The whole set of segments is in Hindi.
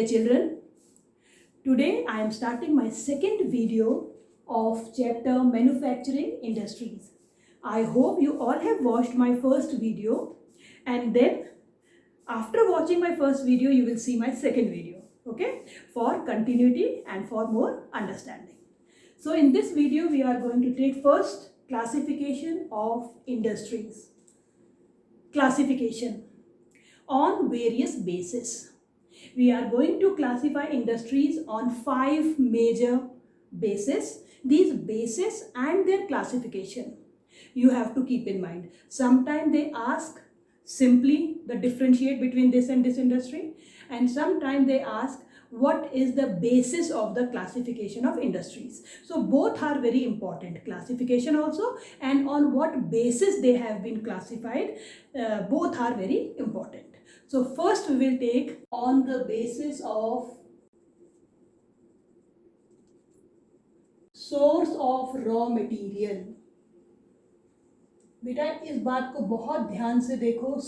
Dear children, today I am starting my second video of chapter Manufacturing Industries. I hope you all have watched my first video, and then after watching my first video you will see my second video, okay, for continuity and for more understanding. So in this video we are going to take first classification of industries. Classification on various bases. We are going to classify industries on 5 major bases. These bases and their classification you have to keep in mind. Sometimes they ask simply the differentiate between this and this industry, and sometimes they ask what is the basis of the classification of industries. So both are very important, classification also and on what basis they have been classified, both are very important. So first we will take on the basis of source of raw material. बेटा इस बात को बहुत ध्यान से देखो,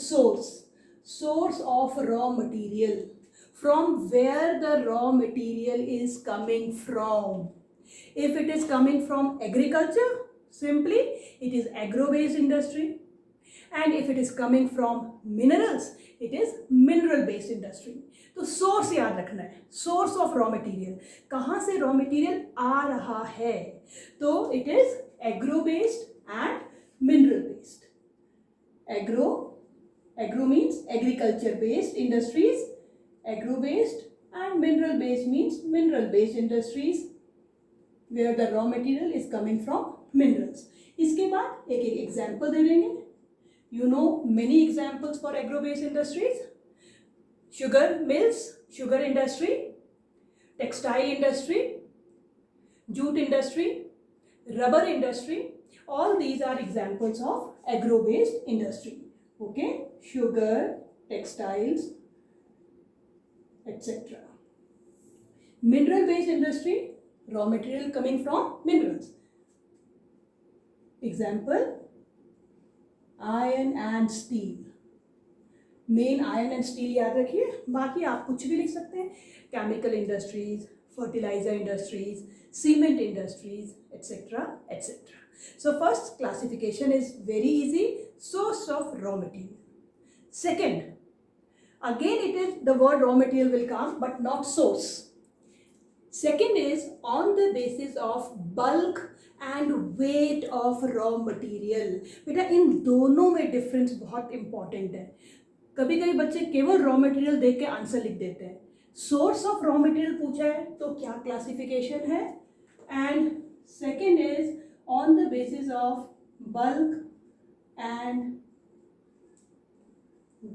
source of raw material, from where the raw material is coming from. If it is coming from agriculture, simply it is agro-based industry, and if it is coming from minerals, it is mineral based industry. तो सोर्स याद रखना है, सोर्स ऑफ रॉ मटेरियल, कहाँ से रॉ मटेरियल आ रहा है, तो it is agro based and mineral based. Agro means agriculture based industries, agro based, and mineral based means mineral based industries where the raw material is coming from minerals. इसके बाद एक एक एग्जाम्पल दे देंगे. You know many examples for agro-based industries: sugar mills, sugar industry, textile industry, jute industry, rubber industry. All these are examples of agro-based industry. Okay, sugar, textiles, etc. Mineral-based industry, raw material coming from minerals. Example: iron and steel. Main iron and steel याद रखिए, बाकी आप कुछ भी लिख सकते हैं. Chemical industries, fertiliser industries, cement industries, etcetera etcetera. So first classification is very easy, source of raw material. Second, again it is the word raw material will come but not source. Second is on the basis of bulk and weight of raw material. बेटा इन दोनों में डिफरेंस बहुत इंपॉर्टेंट है. कभी कभी बच्चे केवल रॉ मटेरियल देख के आंसर लिख देते हैं. सोर्स ऑफ रॉ मटेरियल पूछा है तो क्या क्लासिफिकेशन है, and second is on the basis of bulk and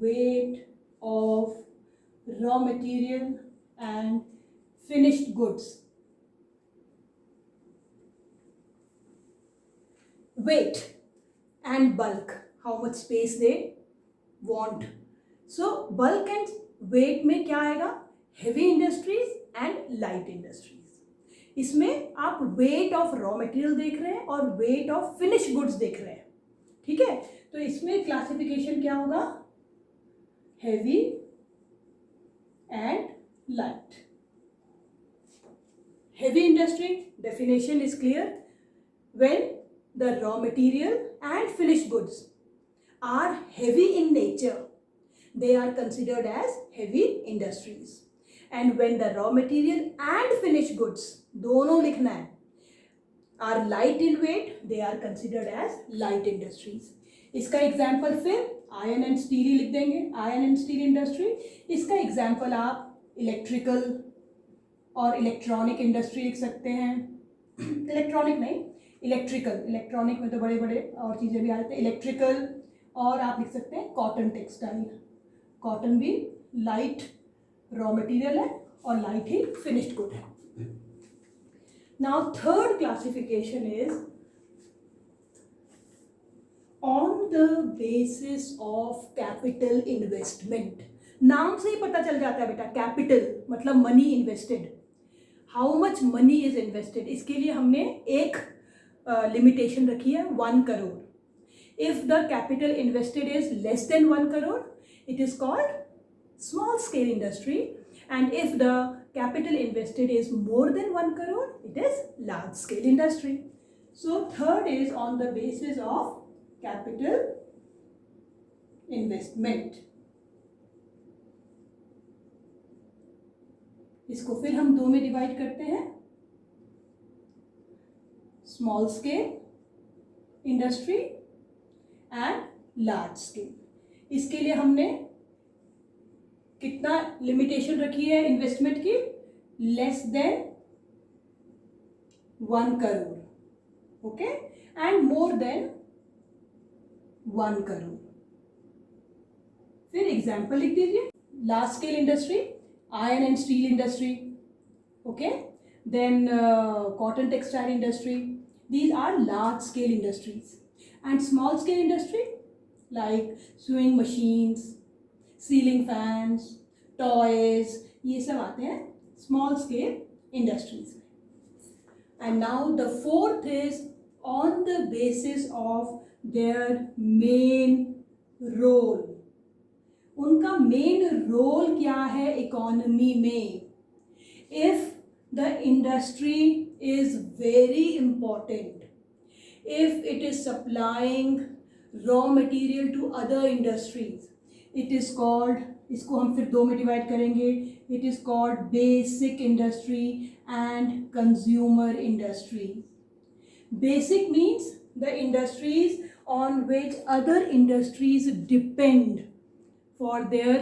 weight of raw material and finished goods. Weight and bulk, how much space they want. So bulk and weight में क्या आएगा, heavy industries and light industries. इसमें आप weight of raw material देख रहे हैं और weight of finished goods देख रहे हैं. ठीक है, तो इसमें क्लासिफिकेशन क्या होगा, heavy and light. Heavy industry definition is clear: when the raw material and finished goods are heavy in nature, they are considered as heavy industries. And when the raw material and finished goods, दोनों लिखना है, are light in weight, they are considered as light industries. इसका एग्जाम्पल फिर आयरन एंड स्टील ही लिख देंगे, आयरन एंड स्टील इंडस्ट्री. इसका एग्जाम्पल आप इलेक्ट्रिकल और इलेक्ट्रॉनिक इंडस्ट्री लिख सकते हैं. इलेक्ट्रॉनिक नहीं, इलेक्ट्रिकल, इलेक्ट्रॉनिक में तो बड़े बड़े और चीज़ें भी आ जाते हैं. इलेक्ट्रिकल, और आप लिख सकते हैं कॉटन टेक्सटाइल. कॉटन भी लाइट रॉ मटेरियल है और लाइट ही फिनिश्ड गुड है. Now third classification is on the basis of capital investment. नाम से ही पता चल जाता है बेटा, कैपिटल मतलब money invested. How much money is invested, इसके लिए हमने एक लिमिटेशन रखी है, 1 crore. If the capital invested is less than 1 crore, it is called small scale industry, And if the capital invested is more than 1 crore, it is large scale industry. So third is on the basis of capital investment. इसको फिर हम दो में डिवाइड करते हैं, small scale industry and large scale. इसके लिए हमने कितना लिमिटेशन रखी है इन्वेस्टमेंट की, less than 1 crore, okay, and more than 1 crore. फिर एग्जाम्पल लिख दीजिए. Large scale industry, iron and steel industry, okay, then cotton textile industry. These are large scale industries. And small scale industry like sewing machines, ceiling fans, toys, ये सब आते हैं small scale industries. And now the fourth is on the basis of their main role. उनका मेन रोल क्या है इकोनॉमी में. If the industry is very important, if it is supplying raw material to other industries, it is called, इसको हम फिर दो में डिवाइड करेंगे, it is called basic industry and consumer industry. Basic means the industries on which other industries depend for their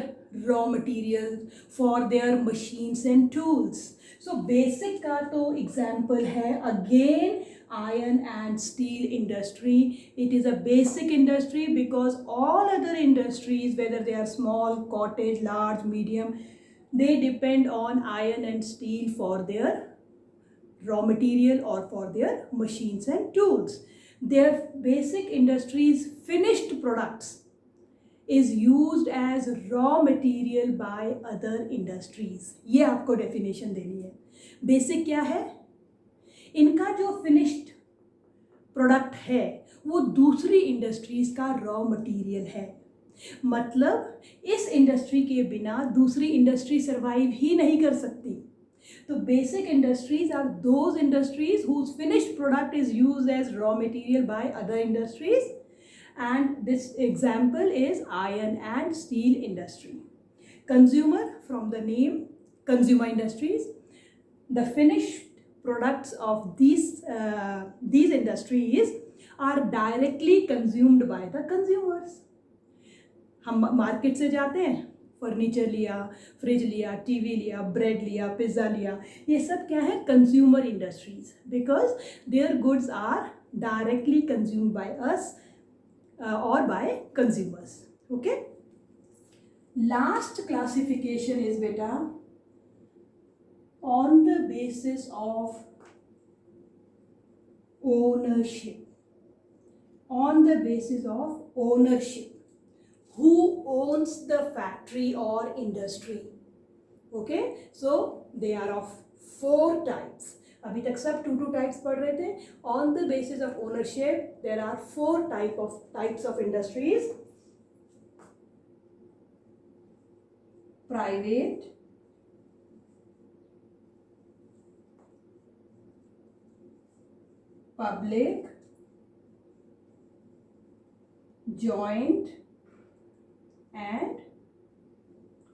raw materials, for their machines and tools. So basic का तो example है again iron and steel industry. It is a basic industry because all other industries, whether they are small, cottage, large, medium, they depend on iron and steel for their raw material or for their machines and tools. Their basic industries finished products is used as raw material by other industries. ये आपको डेफिनेशन देनी है. बेसिक क्या है, इनका जो फिनिश्ड प्रोडक्ट है वो दूसरी इंडस्ट्रीज का रॉ मटेरियल है. मतलब इस इंडस्ट्री के बिना दूसरी इंडस्ट्री सर्वाइव ही नहीं कर सकती. तो basic industries are those industries whose finished product is used as raw material by other industries. And this example is iron and steel industry. Consumer, from the name consumer industries, the finished products of these industries are directly consumed by the consumers. हम मार्केट से जाते हैं, फर्नीचर लिया, फ्रिज लिया, टीवी लिया, ब्रेड लिया, पिज़्ज़ा लिया, ये सब क्या है, consumer industries, because their goods are directly consumed by us or by consumers. Okay, last classification is beta on the basis of ownership. On the basis of ownership, who owns the factory or industry. Okay, so they are of 4 types. अभी तक सब 2 टाइप्स पढ़ रहे थे. On the basis of ownership there are 4 types of industries. Private, public, joint and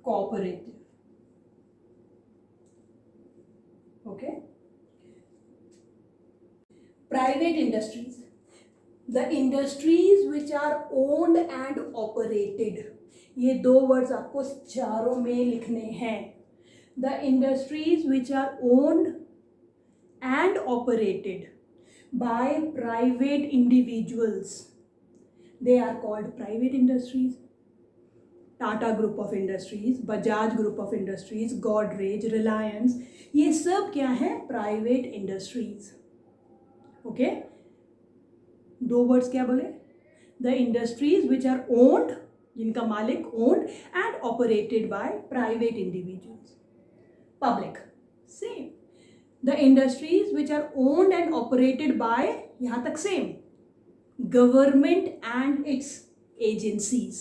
cooperative. Okay, private industries, the industries which are owned and operated. ये 2 वर्ड्स आपको चारों में लिखने हैं. The industries which are owned and operated by private individuals, they are called private industries. Tata Group of Industries, Bajaj Group of Industries, Godrej, Reliance, ये सब क्या है, private industries. ओके, 2 वर्ड्स क्या बोले, the industries which are owned, जिनका मालिक owned, and operated by private individuals. Public, same, the industries which are owned and operated by, यहाँ तक same, government and its agencies.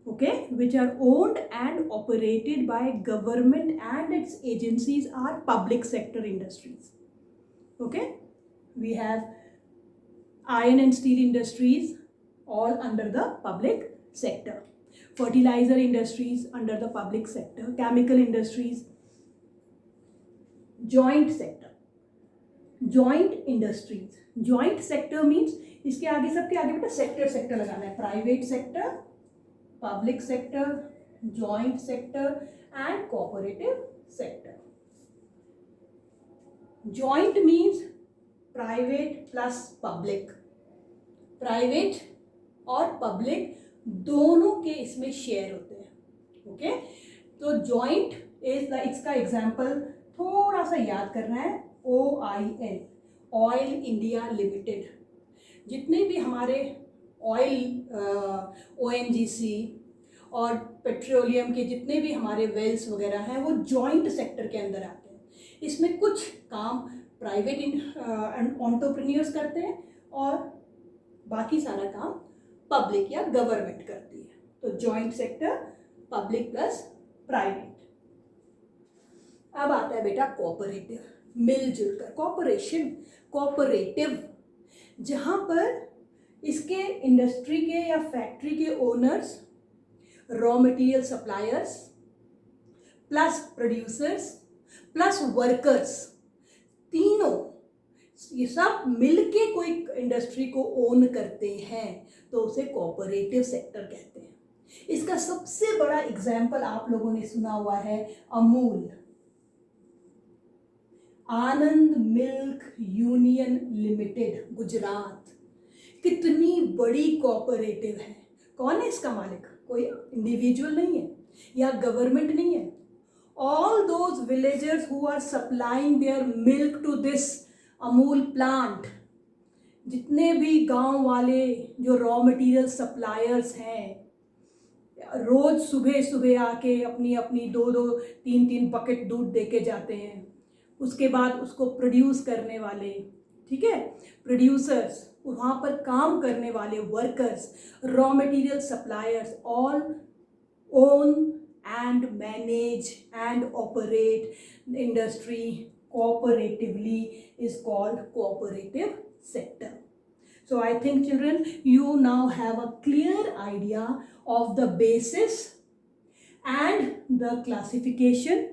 okay, which are owned and operated by government and its agencies are public sector industries. Okay, we have iron and steel industries all under the public sector, fertilizer industries under the public sector, chemical industries, joint sector, joint industries. Joint sector means इसके आगे सबके आगे बेटा सेक्टर सेक्टर लगाना है, private sector, public sector, joint sector and cooperative sector. Joint means private plus public, private और पब्लिक दोनों के इसमें शेयर होते हैं. ओके, तो जॉइंट इज इसका एग्जांपल थोड़ा सा याद करना है. OIL, oil India limited. जितने भी हमारे ऑयल ONGC और पेट्रोलियम के जितने भी हमारे वेल्स वगैरह हैं वो जॉइंट सेक्टर के अंदर आते हैं. इसमें कुछ काम प्राइवेट एंटरप्रेन्योर्स करते हैं और बाकी सारा काम पब्लिक या गवर्नमेंट करती है. तो joint sector, public plus private. अब आता है बेटा कोऑपरेटिव, मिलजुल कर, कॉपरेशन, कोऑपरेटिव, जहां पर इसके इंडस्ट्री के या फैक्ट्री के owners, raw material suppliers plus producers plus workers, तीनों ये सब मिलके कोई इंडस्ट्री को ओन करते हैं तो उसे कोऑपरेटिव सेक्टर कहते हैं. इसका सबसे बड़ा एग्जाम्पल आप लोगों ने सुना हुआ है अमूल, आनंद मिल्क यूनियन लिमिटेड, गुजरात. कितनी बड़ी कोऑपरेटिव है. कौन है इसका मालिक? कोई इंडिविजुअल नहीं है या गवर्नमेंट नहीं है. All those villagers who are supplying their milk to this Amul plant, जितने भी गांव वाले जो रॉ मटेरियल सप्लायर्स हैं, रोज सुबह सुबह आके अपनी अपनी 2-2, 3-3 बकेट दूध दे के जाते हैं. उसके बाद उसको प्रोड्यूस करने वाले, ठीक है, प्रोड्यूसर्स, वहाँ पर काम करने वाले workers, raw material suppliers, all own and manage and operate industry cooperatively is called cooperative sector. So I think children, you now have a clear idea of the basis and the classification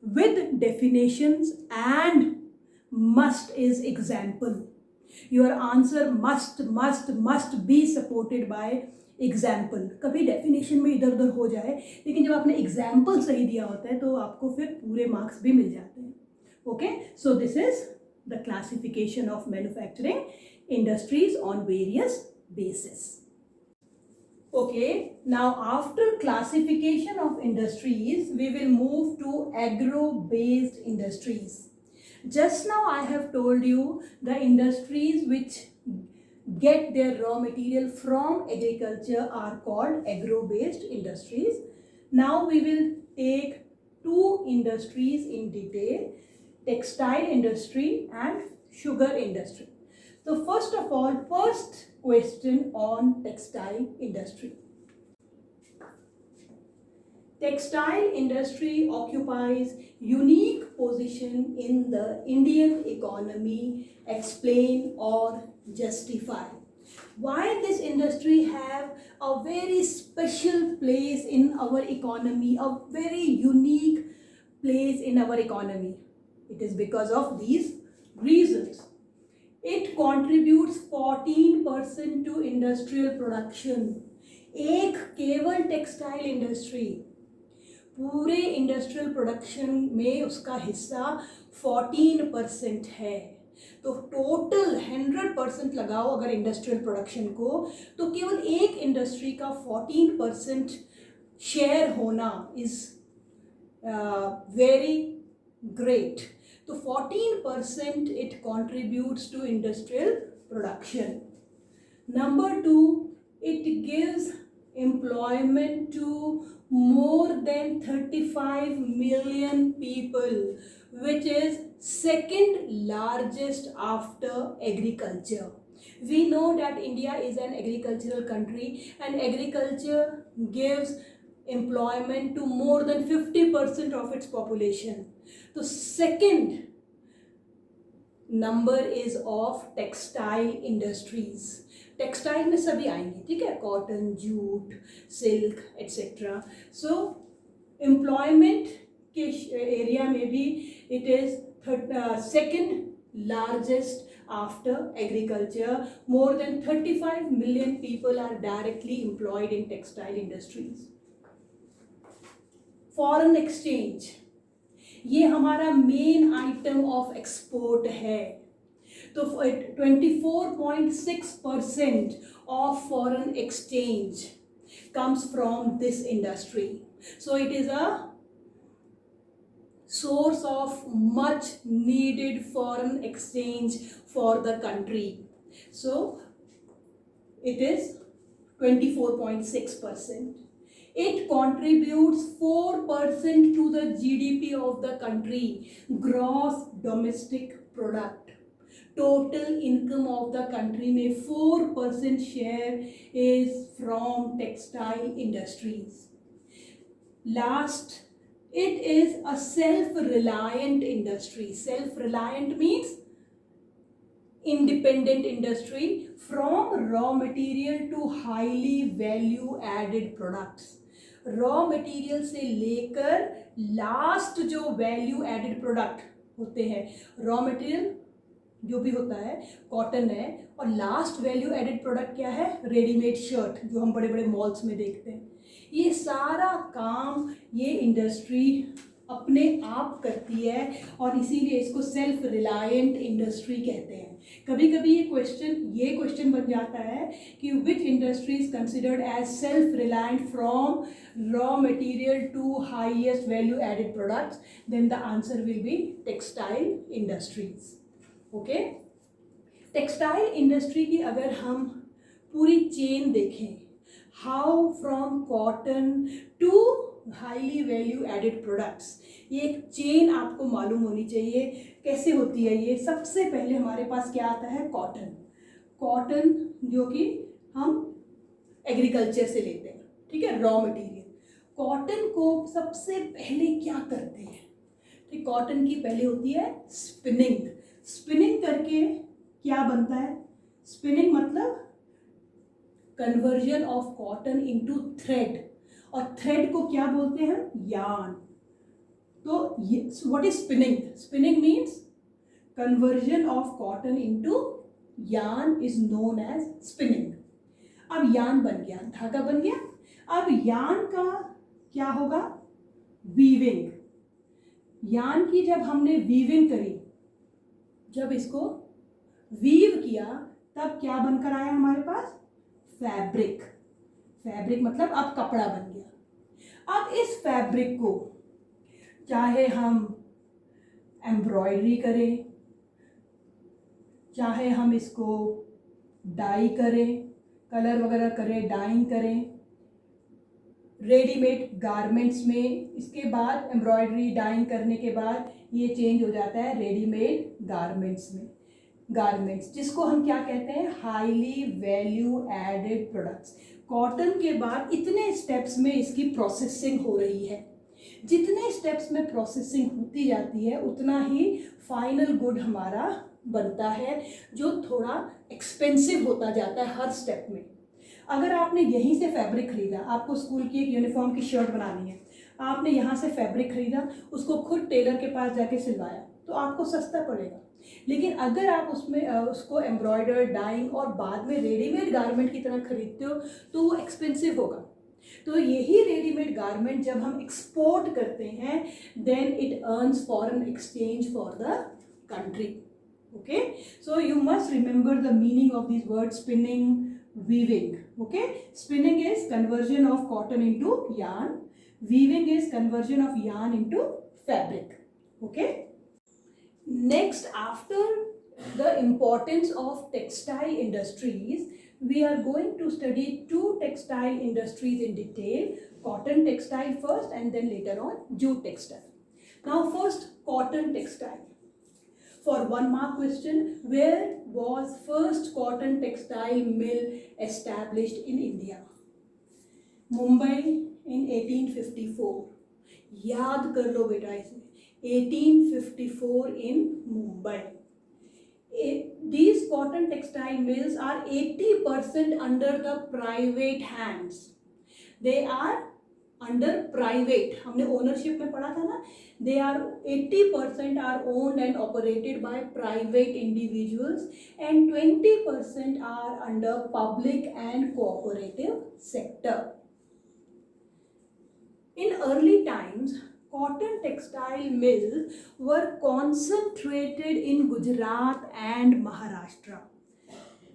with definitions and must is example. Your answer must be supported by example. कभी डेफिनेशन में इधर उधर हो जाए, लेकिन जब आपने एग्जाम्पल सही दिया होता है तो आपको फिर पूरे मार्क्स भी मिल जाते हैं. Okay, so this is the classification of manufacturing industries on various bases. Okay, now after classification of industries, we will move to agro-based industries. Just now I have told you the industries which get their raw material from agriculture are called agro-based industries. Now we will take two industries in detail: textile industry and sugar industry. So first of all, first question on textile industry. Textile industry occupies unique position in the Indian economy. Explain or justify. Why this industry have a very special place in our economy, a very unique place in our economy? It is because of these reasons. It contributes 14% to industrial production. एक केवल टेक्सटाइल इंडस्ट्री पूरे इंडस्ट्रियल प्रोडक्शन में उसका हिस्सा 14% है. तो टोटल 100% लगाओ अगर इंडस्ट्रियल प्रोडक्शन को, तो केवल एक इंडस्ट्री का 14% शेयर होना is very great. So 14% it contributes to industrial production. Number 2, it gives employment to more than 35 million people, which is second largest after agriculture. We know that India is an agricultural country and agriculture gives employment to more than 50% of its population. The second number is of textile industries. Textile में सभी आएंगे, ठीक है, कॉटन, जूट, सिल्क एट्सेट्रा. सो एम्प्लॉयमेंट के एरिया में भी it is second largest after agriculture. More than 35 million people are directly employed in textile industries. Foreign exchange, ये हमारा मेन आइटम ऑफ एक्सपोर्ट है. तो 24.6% of foreign exchange comes from this industry. So it is a source of much needed foreign exchange for the country. So it is 24.6%. It contributes 4% to the GDP of the country, gross domestic product. Total income of the country में 4% share is from textile industries. Last, it is a self-reliant industry. Self-reliant means independent industry from raw material to highly value added products. Raw material से लेकर लास्ट जो वैल्यू एडेड प्रोडक्ट होते हैं, रॉ मटेरियल जो भी होता है कॉटन है, और लास्ट वैल्यू एडेड प्रोडक्ट क्या है, रेडीमेड शर्ट जो हम बड़े बड़े मॉल्स में देखते हैं. ये सारा काम ये इंडस्ट्री अपने आप करती है और इसीलिए इसको सेल्फ रिलायंट इंडस्ट्री कहते हैं. कभी कभी ये क्वेश्चन बन जाता है कि which industry is considered as self reliant from raw material to highest value added products. Then the answer will be textile industries. Okay, textile industry की अगर हम पूरी चेन देखें, how from cotton to highly value added products, ये एक चेन आपको मालूम होनी चाहिए कैसे होती है. ये सबसे पहले हमारे पास क्या आता है, कॉटन. कॉटन जो कि हम एग्रीकल्चर से लेते हैं, ठीक है, रॉ मटेरियल. कॉटन को सबसे पहले क्या करते हैं, ठीक, कॉटन की पहले होती है स्पिनिंग. स्पिनिंग करके क्या बनता है, स्पिनिंग मतलब conversion of cotton into thread, और थ्रेड को क्या बोलते हैं, यार्न. तो what is spinning? Spinning means conversion of cotton into yarn is known as spinning. अब यार्न बन गया, धागा बन गया. अब यार्न का क्या होगा, वीविंग. यार्न की जब हमने वीविंग करी, जब इसको वीव किया, तब क्या बनकर आया हमारे पास, फैब्रिक. फैब्रिक मतलब अब कपड़ा बन गया. अब इस फैब्रिक को चाहे हम एम्ब्रॉयडरी करें, चाहे हम इसको डाई करें, कलर वगैरह करें, डाइंग करें, रेडीमेड गारमेंट्स में, इसके बाद एम्ब्रॉयडरी डाइंग करने के बाद ये चेंज हो जाता है रेडीमेड गारमेंट्स में. गारमेंट्स जिसको हम क्या कहते हैं, highly value added products. Cotton के बाद इतने स्टेप्स में इसकी प्रोसेसिंग हो रही है. जितने स्टेप्स में प्रोसेसिंग होती जाती है उतना ही फाइनल गुड हमारा बनता है, जो थोड़ा एक्सपेंसिव होता जाता है हर स्टेप में. अगर आपने यहीं से फैब्रिक खरीदा, आपको स्कूल की एक यूनिफॉर्म की शर्ट बनानी है, आपने यहाँ से फैब्रिक खरीदा, उसको खुद टेलर के पास जाके सिलवाया, तो आपको सस्ता पड़ेगा. लेकिन अगर आप उसमें उसको एम्ब्रॉयडर, डाइंग और बाद में रेडीमेड गारमेंट की तरह खरीदते हो तो वो एक्सपेंसिव होगा. तो यही रेडीमेड गारमेंट जब हम एक्सपोर्ट करते हैं, then it earns foreign exchange for the country. Okay, so you must remember the meaning of this word spinning, weaving. Okay, spinning is conversion of cotton into yarn, weaving is conversion of yarn into fabric. Okay, next, after the importance of textile industries, we are going to study two textile industries in detail, cotton textile first and then later on jute textile. Now first, cotton textile. For 1 mark question, where was first cotton textile mill established in India? Mumbai in 1854, याद कर लो बेटा इसे, 1854 in Mumbai. These cotton textile mills are 80% under the private hands. They are under private, हमने ownership में पढ़ा था ना, they are 80% are owned and operated by private individuals and 20% are under public and cooperative sector. In early times, cotton textile mills were concentrated in Gujarat and Maharashtra.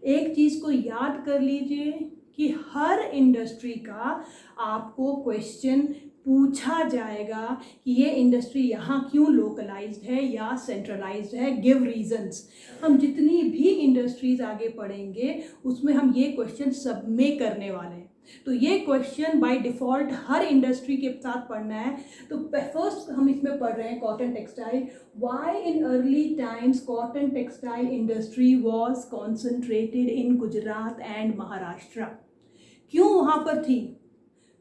एक चीज को याद कर लीजिए कि हर इंडस्ट्री का आपको क्वेश्चन पूछा जाएगा कि ये इंडस्ट्री यहाँ क्यों लोकलाइज्ड है या सेंट्रलाइज्ड है, गिव रीजंस. हम जितनी भी इंडस्ट्रीज आगे पढ़ेंगे उसमें हम ये क्वेश्चन सब में करने वाले हैं. तो ये question by default her industry के साथ पढ़ना है. तो फर्स्ट हम इसमें पढ़ रहे हैं cotton textile. Why in early times cotton textile industry was concentrated in Gujarat and Maharashtra. क्यों वहाँ पर थी?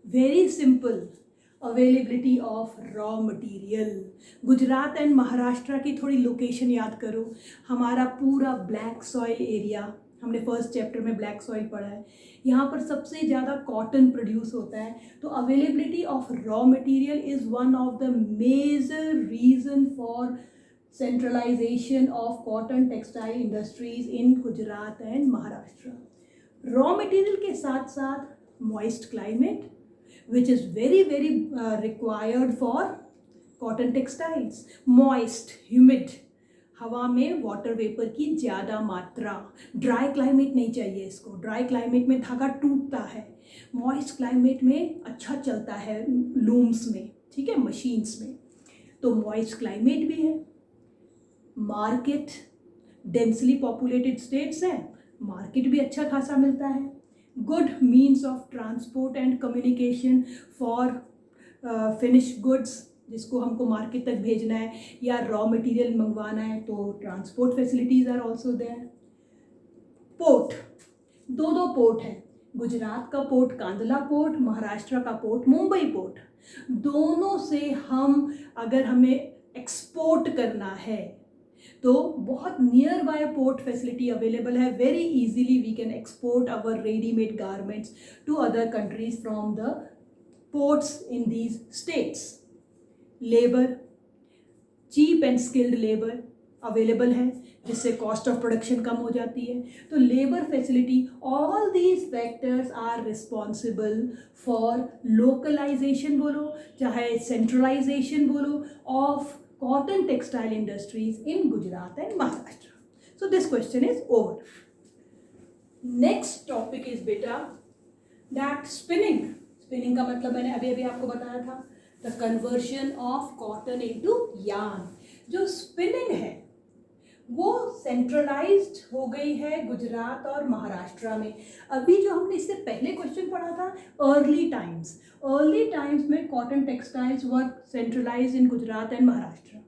Very simple, availability of raw material. Gujarat and Maharashtra की थोड़ी लोकेशन याद करो. हमारा पूरा ब्लैक सॉइल एरिया, हमने फर्स्ट चैप्टर में ब्लैक सॉइल पढ़ा है, यहाँ पर सबसे ज़्यादा कॉटन प्रोड्यूस होता है. तो availability of raw material is one of the major reason for centralization of cotton textile industries in Gujarat and Maharashtra. Raw material के साथ साथ moist climate which is very required for cotton textiles. Moist, humid, हवा में वाटर वेपर की ज़्यादा मात्रा. ड्राई क्लाइमेट नहीं चाहिए इसको. ड्राई क्लाइमेट में धागा टूटता है. मॉइस्ट क्लाइमेट में अच्छा चलता है लूम्स में, ठीक है, मशीन्स में. तो मॉइस्ट क्लाइमेट भी है. मार्केट, डेंसली पॉपुलेटेड स्टेट्स हैं, मार्केट भी अच्छा खासा मिलता है. Good means of transport and communication for finish goods, जिसको हमको मार्केट तक भेजना है या रॉ मटेरियल मंगवाना है तो transport facilities are also there. Port, दो पोर्ट हैं. गुजरात का पोर्ट कांदला पोर्ट, महाराष्ट्र का पोर्ट मुंबई पोर्ट. दोनों से हम अगर हमें एक्सपोर्ट करना है तो बहुत near by port facility available है. Very easily we can export our readymade garments to other countries from the ports in these states. Labour, cheap and skilled labour available है जिससे कॉस्ट ऑफ प्रोडक्शन कम हो जाती है. तो labour facility, all these factors are responsible for localization बोलो चाहे सेंट्रलाइजेशन बोलो of cotton textile industries in Gujarat and Maharashtra. So this question is over. Next topic is beta that spinning. Spinning का मतलब मैंने अभी आपको बताया था, the conversion of cotton into yarn. जो spinning है वो सेंट्रलाइज्ड हो गई है गुजरात और महाराष्ट्र में. अभी जो हमने इससे पहले क्वेश्चन पढ़ा था अर्ली टाइम्स में cotton textiles were centralized in Gujarat and Maharashtra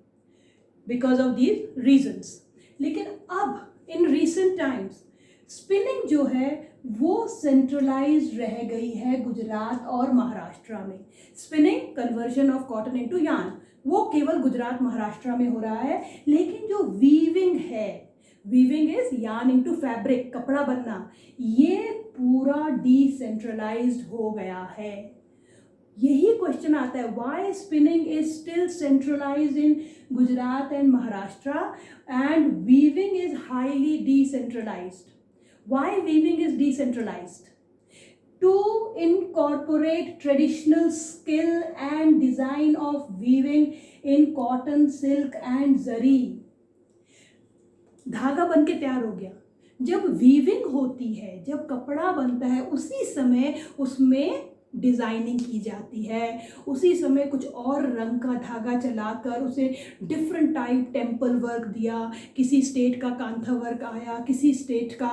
because of these reasons. लेकिन अब इन रीसेंट टाइम्स स्पिनिंग जो है वो सेंट्रलाइज्ड रह गई है गुजरात और महाराष्ट्र में. Spinning, conversion of cotton into yarn, वो केवल गुजरात महाराष्ट्र में हो रहा है. लेकिन जो वीविंग है, weaving is yarn into fabric, कपड़ा बनना, ये पूरा डिसेंट्रलाइज्ड हो गया है. यही क्वेश्चन आता है, why spinning is still centralized in Gujarat and Maharashtra and weaving is highly decentralized. Why weaving is decentralized? To incorporate traditional skill and design of weaving in cotton, silk and zari. धागा बन के तैयार हो गया. जब वीविंग होती है, जब कपड़ा बनता है, उसी समय उसमें डिज़ाइनिंग की जाती है. उसी समय कुछ और रंग का धागा चलाकर उसे डिफरेंट टाइप टेम्पल वर्क दिया, किसी स्टेट का कांथा वर्क आया, किसी स्टेट का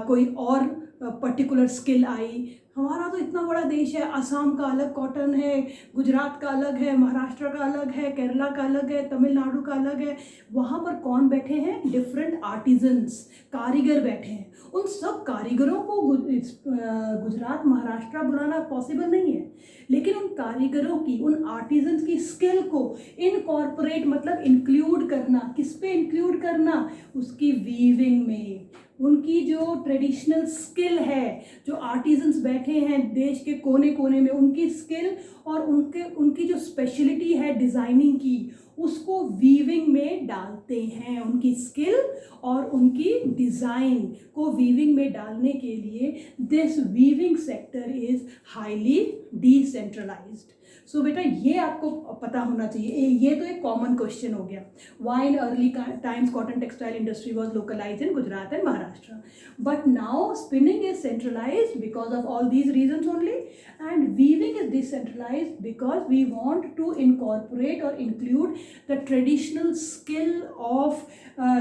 कोई और पर्टिकुलर स्किल आई. हमारा तो इतना बड़ा देश है, असम का अलग कॉटन है, गुजरात का अलग है, महाराष्ट्र का अलग है, केरला का अलग है, तमिलनाडु का अलग है। वहाँ पर कौन बैठे हैं? डिफरेंट आर्टिजन्स, कारीगर बैठे हैं। उन सब कारीगरों को गुजरात महाराष्ट्र बुलाना पॉसिबल नहीं है, लेकिन उन कारीगरों की, उन आर्टिजन्स की स्किल को इनकॉर्पोरेट मतलब इंक्लूड करना, किस पे इंक्लूड करना? उसकी वीविंग में। उनकी जो ट्रेडिशनल स्किल है, जो आर्टिजन्स बैठे हैं देश के कोने कोने में, उनकी स्किल और उनकी जो स्पेशलिटी है डिज़ाइनिंग की, उसको वीविंग में डालते हैं। उनकी स्किल और उनकी डिज़ाइन को वीविंग में डालने के लिए this weaving sector is highly decentralised. So बेटा ये आपको पता होना चाहिए। ये तो एक कॉमन क्वेश्चन हो गया, why in early times cotton textile industry was localised in Gujarat and Maharashtra, but now spinning is centralised because of all these reasons only, and weaving is decentralised because we want to incorporate और include the traditional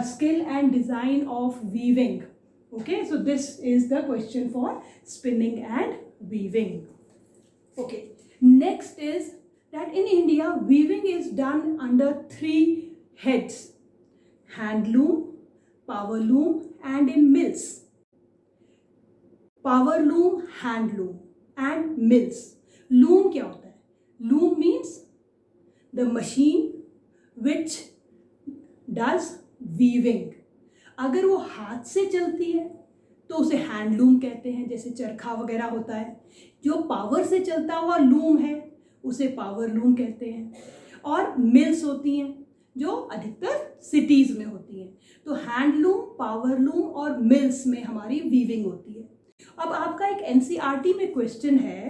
skill and design of weaving. Okay, so this is the question for spinning and weaving. Okay, next is that in India weaving is done under 3 heads: handloom, power loom and in mills. Power loom, handloom and mills. Loom क्या होता है? Loom means the machine which does weaving. अगर वो हाथ से चलती है तो उसे हैंडलूम कहते हैं, जैसे चरखा वगैरह होता है। जो पावर से चलता हुआ लूम है उसे पावर लूम कहते हैं। और मिल्स होती हैं जो अधिकतर सिटीज़ में होती हैं। तो हैंडलूम, पावर लूम और मिल्स में हमारी वीविंग होती है। अब आपका एक एनसीईआरटी में क्वेश्चन है,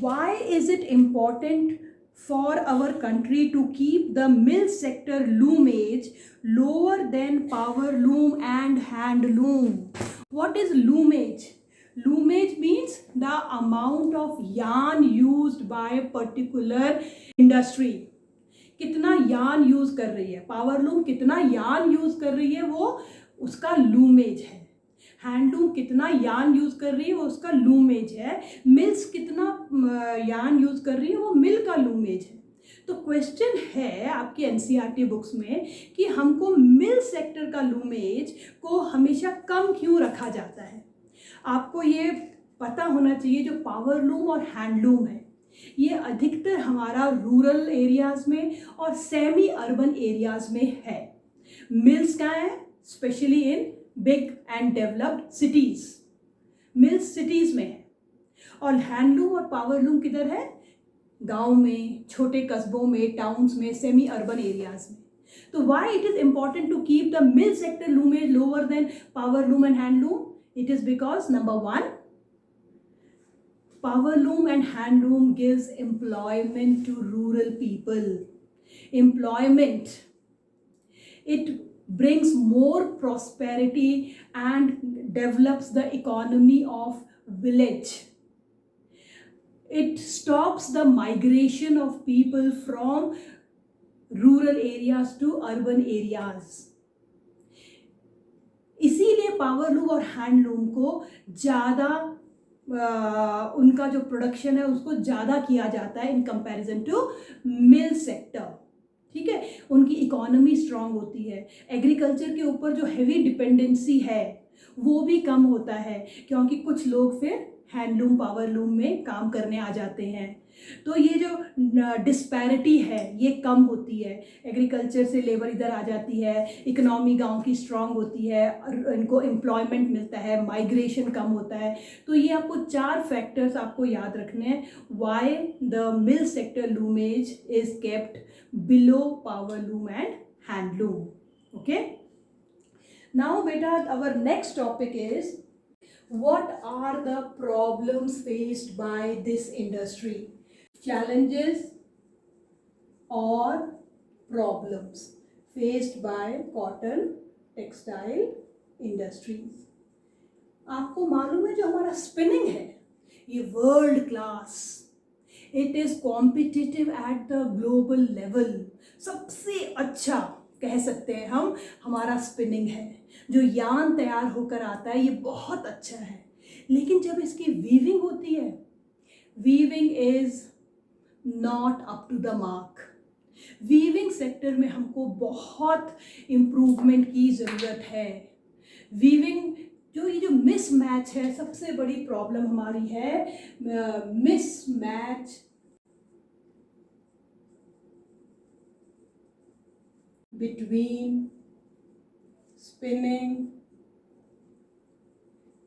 why is it important for our country to keep the mill sector loomage lower than power loom and hand loom? What is loomage? Loomage means the amount of yarn used by a particular industry. कितना yarn यूज कर रही है पावर लूम, कितना yarn यूज कर रही है वो उसका लूमेज है। हैंडलूम कितना यार्न यूज कर रही है वो उसका लूमेज है। मिल्स कितना यार्न यूज कर रही है वो मिल का लूमेज है। तो क्वेश्चन है आपकी एनसीईआरटी बुक्स में कि हमको मिल सेक्टर का लूमेज को हमेशा कम क्यों रखा जाता है। आपको ये पता होना चाहिए, जो पावर लूम और हैंडलूम है ये अधिकतर हमारा रूरल एरियाज़ में और सेमी अर्बन एरियाज़ में है। मिल्स क्या है? Specially in big and developed cities. Mills cities में है और हैंडलूम और पावर लूम किधर है? गांव में, छोटे कस्बों में, टाउन्स में, सेमी अर्बन एरियाज़ में। तो why it is important to keep the mill sector loomage lower than power loom and handloom? It is because number 1, power loom and handloom gives employment to rural people. Employment. It brings more prosperity and develops the economy of village. It stops the migration of people from rural areas to urban areas. इसीलिए पावर लूम और हैंडलूम को ज़्यादा उनका जो प्रोडक्शन है उसको ज़्यादा किया जाता है in comparison to mill sector. ठीक है, उनकी इकोनॉमी स्ट्रांग होती है, एग्रीकल्चर के ऊपर जो हैवी डिपेंडेंसी है वो भी कम होता है, क्योंकि कुछ लोग फिर हैंडलूम पावर लूम में काम करने आ जाते हैं। तो ये जो डिस्पैरिटी है ये कम होती है, एग्रीकल्चर से लेबर इधर आ जाती है, इकोनॉमी गांव की स्ट्रांग होती है, इनको एम्प्लॉयमेंट मिलता है, माइग्रेशन कम होता है। तो ये आपको 4 फैक्टर्स आपको याद रखने हैं why the mill sector loomage is kept below power loom and handloom. Okay, now बेटा our next topic is what are the problems faced by this industry? Challenges or problems faced by cotton textile industries. आपको मालूम है जो हमारा स्पिनिंग है ये world class, it is competitive at the global level. सबसे अच्छा कह सकते हैं हम हमारा स्पिनिंग है। जो यार्न तैयार होकर आता है ये बहुत अच्छा है, लेकिन जब इसकी वीविंग होती है, weaving is not up to the mark. Weaving sector में हमको बहुत इम्प्रूवमेंट की ज़रूरत है। वीविंग ये जो मिसमैच है, सबसे बड़ी प्रॉब्लम हमारी है mismatch between spinning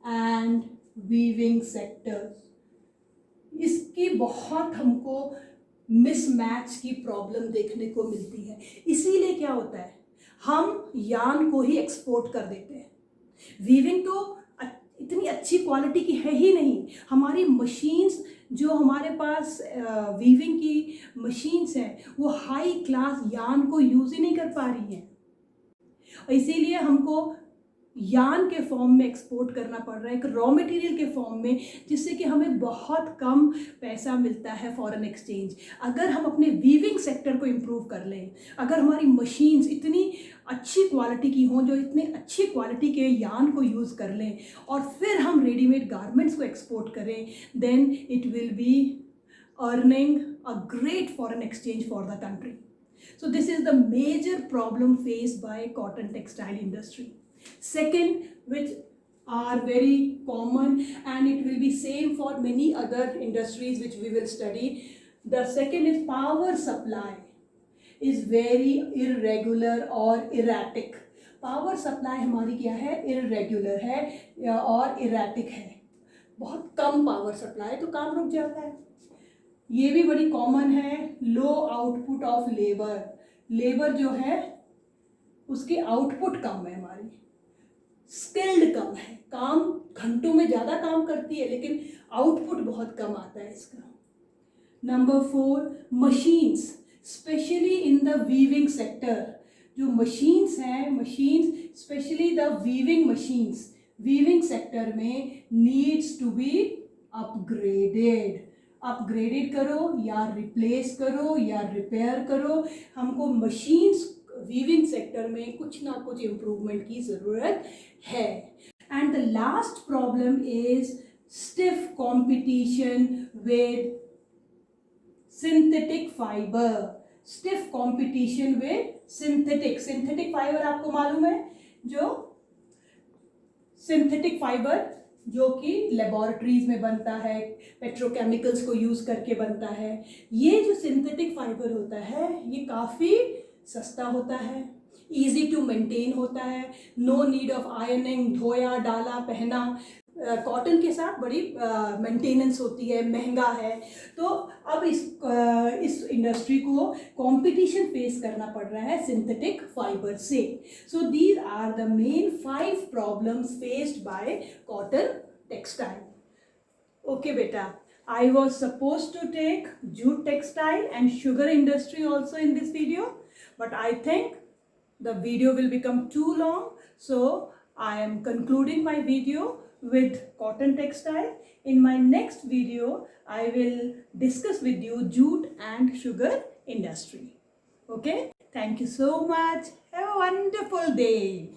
and weaving sectors. इसकी बहुत हमको मिसमैच की प्रॉब्लम देखने को मिलती है। इसीलिए क्या होता है, हम यार्न को ही एक्सपोर्ट कर देते हैं। वीविंग तो इतनी अच्छी क्वालिटी की है ही नहीं। हमारी मशीन्स जो हमारे पास वीविंग की मशीन्स हैं, वो हाई क्लास यार्न को यूज़ ही नहीं कर पा रही हैं। इसीलिए हमको यार्न के फॉर्म में एक्सपोर्ट करना पड़ रहा है, एक रॉ मटेरियल के फॉर्म में, जिससे कि हमें बहुत कम पैसा मिलता है फॉरेन एक्सचेंज। अगर हम अपने वीविंग सेक्टर को इम्प्रूव कर लें, अगर हमारी मशीन्स इतनी अच्छी क्वालिटी की हों, जो इतनी अच्छी क्वालिटी के यार्न को यूज़ कर लें, और फिर हम रेडीमेड गारमेंट्स को एक्सपोर्ट करें, then it will be earning a great foreign exchange for the country. So this is the major problem faced by cotton textile industry. Second, which are very common, and it will be same for many other industries which we will study. The second is power supply is very irregular or erratic. Power supply हमारी क्या है, इरेगुलर है और इरेटिक है। बहुत कम पावर सप्लाई तो काम रुक जाता है। ये भी बड़ी कॉमन है, low output of labour. Labour जो है उसकी आउटपुट कम है, हमारी स्किल्ड कम है, काम घंटों में ज़्यादा काम करती है लेकिन आउटपुट बहुत कम आता है इसका। Number 4, machines, specially in the weaving sector. जो मशीन्स हैं, machines specially the weaving machines, weaving sector में needs to be upgraded. Upgraded करो या रिप्लेस करो या रिपेयर करो, हमको मशीन्स वीविंग सेक्टर में कुछ ना कुछ इम्प्रूवमेंट की ज़रूरत है। And the last problem is stiff competition with synthetic fibre. Stiff competition with synthetic fibre आपको मालूम है, जो सिंथेटिक फाइबर जो कि लेबोरेटरीज में बनता है, पेट्रोकेमिकल्स को यूज़ करके बनता है। ये जो सिंथेटिक फाइबर होता है, ये काफ़ी सस्ता होता है, इजी टू मेंटेन होता है, नो नीड ऑफ आयरनिंग, धोया डाला पहना। कॉटन के साथ बड़ी मेंटेनेंस होती है, महंगा है। तो अब इस इंडस्ट्री को कंपटीशन फेस करना पड़ रहा है सिंथेटिक फाइबर से। So these are the main 5 problems faced by cotton textile. Okay beta, I was supposed to take jute textile and sugar industry also in this video, but I think the video will become too long, so I am concluding my video with cotton textile. In my next video, I will discuss with you jute and sugar industry. Okay, thank you so much. Have a wonderful day.